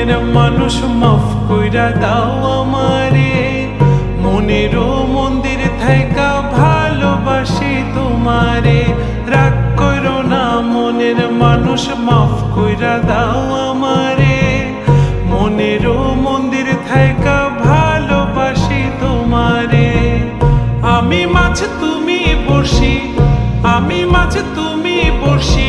মনের মানুষ মাফ কইরা দাও আমারে, মনেরও মন্দির থাইকা ভালোবাসি তোমারে। রাগ করো না মনের মানুষ মাফ কইরা দাও আমারে, মনেরও মন্দির থাইকা ভালোবাসি তোমারে। আমি মাছ তুমি বড়শি, আমি মাছ তুমি বড়শি।